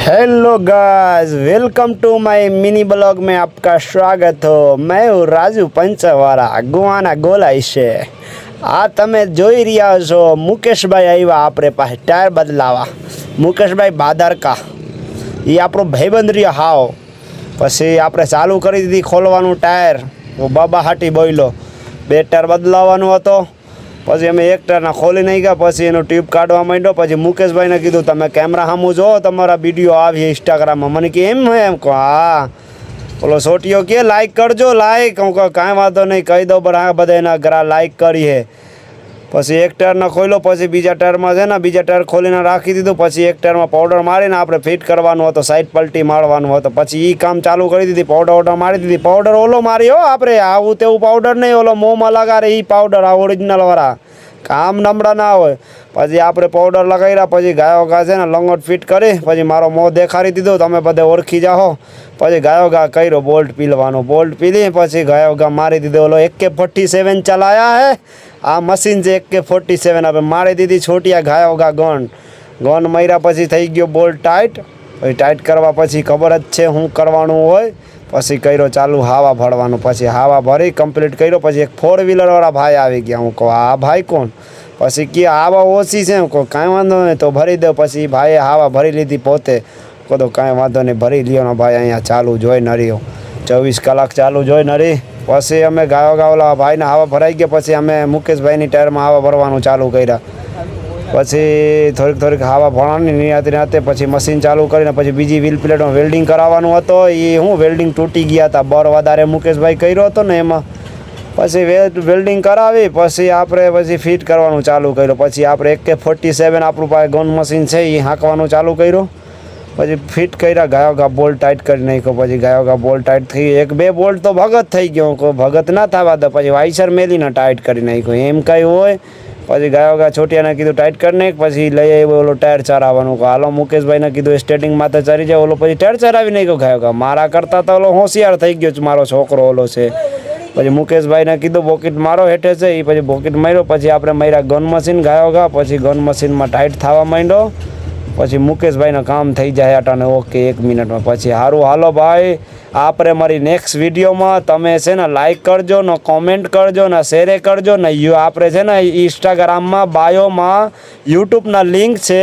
Hello guys, welcome to my mini blog में आपका स्वागत हो। मैं हूँ राजू पंचवारा गुआना गोलाई से। आ तमे જોઈ રહ્યા છો મુકેશભાઈ આવ્યા આપણે પાસે ટાયર બદલાવા। મુકેશભાઈ બાદરકા એ આપણો ભાઈબંધ રહ્યો હાવ। પછી આપણે ચાલુ કરી દીધી ખોલવાનું ટાયર। બાબા હાટી બોલ્યો બે ટાયર બદલાવવાનો હતો। પછી અમે એક ટાયરના ખોલી નહીં ગયા। પછી એનો ટ્યુબ કાઢવા માંડ્યો। પછી મુકેશભાઈને કીધું તમે કેમેરા સામું જો, તમારા વિડીયો આવી ઇન્સ્ટાગ્રામમાં। મને કે એમ એમ કહો હા। બોલો સોટીઓ કે લાઈક કરજો લાઈક। હું કહું કાંઈ વાંધો નહીં કહી દઉં, પણ આ બધા એના ઘરા લાઈક કરી હે। પછી એક ટાયરના ખોલ્યો। પછી બીજા ટાયરમાં છે ને બીજા ટાયર ખોલીને રાખી દીધું। પછી એક ટાયરમાં પાવડર મારીને આપણે ફિટ કરવાનું હતો, સાઈડ પલટી મારવાનું હતો। પછી એ કામ ચાલુ કરી દીધી, પાવડર મારી દીધી। પાવડર ઓલો માર્યો આપણે, આવું તેવું પાવડર નહીં, ઓલો મોંમાં લગાડે એ પાવડર, આ ઓરિજિનલવાળા કામ નમડા ના હોય। પછી આપણે પાવડર લગાવ્યા। પછી ગાયો ઘા છે ને લંગોટ ફિટ કરી। પછી મારો મોં દેખાડી દીધો, તમે બધે ઓળખી જાઓ। પછી ગાયો ઘા કર્યો બોલ્ટ પીલવાનો। બોલ્ટ પીલી પછી ગાયો ઘા મારી દીધો। ઓલો AK-47 ચલાયા હે, આ મશીન છે AK-47। આપણે મારી દીધી છોટિયા ગાયો ઘા ગન માર્યા। પછી થઈ ગયો બોલ્ટ ટાઈટ। પછી ટાઈટ કરવા પછી ખબર જ છે શું કરવાનું હોય। પછી કર્યો ચાલુ હાવા ભરવાનું। પછી હાવા ભરી કમ્પ્લીટ કર્યો। પછી એક 4 વ્હીલરવાળા ભાઈ આવી ગયા। હું કહું આ ભાઈ કોણ? પછી કે હાવા ઓછી છે। હું કહું કાંઈ વાંધો નહીં તો ભરી દો। પછી ભાઈએ હાવા ભરી લીધી પોતે। કહો તો કાંઈ વાંધો નહીં ભરી લ્યો ને ભાઈ, અહીંયા ચાલુ જોઈ નરીઓ 24 કલાક ચાલુ જોઈ નરી। પછી અમે ગાયો ગાવલા ભાઈને હાવા ભરાઈ ગયા। પછી અમે મુકેશભાઈની ટાયરમાં હાવા ભરવાનું ચાલુ કર્યા। પછી થોડીક હાવા ભરવાની નિરાતે। પછી મશીન ચાલુ કરીને પછી બીજી વ્હીલ પ્લેટમાં વેલ્ડિંગ કરાવવાનું હતો। એ હું વેલ્ડિંગ તૂટી ગયા હતા, બર વધારે મુકેશભાઈ કર્યો હતો ને એમાં। પછી વેલ્ડિંગ કરાવી પછી આપણે પછી ફિટ કરવાનું ચાલુ કર્યું। પછી આપણે AK-47 આપણું પાસે ગન મશીન છે એ હાંકવાનું ચાલુ કર્યું। પછી ફિટ કર્યા, ગાયો ઘા બોલ્ટ ટાઈટ કરી નાખ્યો। પછી ગાયો ઘા બોલ્ટ ટાઈટ થઈ, એક બે બોલ્ટ તો ભગત થઈ ગયો। કોઈ ભગત ના થવા દે। પછી વાઇસર મેલીને ટાઈટ કરી નાખ્યો, એમ કાંઈ હોય। પછી ગાયો ઘા છોટિયાને કીધું ટાઈટ કરી નાખ। પછી લઈ આવ્યો ઓલો ટાયર ચરાવવાનું। હાલો મુકેશભાઈને કીધું સ્ટેટિંગ માથે ચડી જાય। ઓલો પછી ટાયર ચરાવી નાખ્યો ગાયો ઘા। મારા કરતાં તો ઓલો હોશિયાર થઈ ગયો મારો છોકરો ઓલો છે। પછી મુકેશભાઈને કીધું બોકેટ મારો હેઠે છે, એ પછી બોકેટ માર્યો। પછી આપણે માર્યા ગન મશીન ગાયો ઘા। પછી ગન મશીનમાં ટાઈટ થવા માંડ્યો। પછી મુકેશભાઈનું કામ થઈ જાય અટાને ઓકે 1 મિનિટમાં। પછી સારું હાલો ભાઈ, આપણે મારી નેક્સ્ટ વિડીયોમાં તમે છે ને લાઈક કરજો ને, કોમેન્ટ કરજો ને, શેરે કરજો ને। આપણે છે ને ઇન્સ્ટાગ્રામમાં બાયોમાં યુટ્યુબના લિંક છે,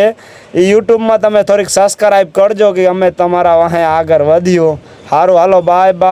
એ યુટ્યુબમાં તમે થોડીક સબસ્ક્રાઈબ કરજો કે અમે તમારા વાહે આગળ વધ્યો। સારું હાલો બાય બાય।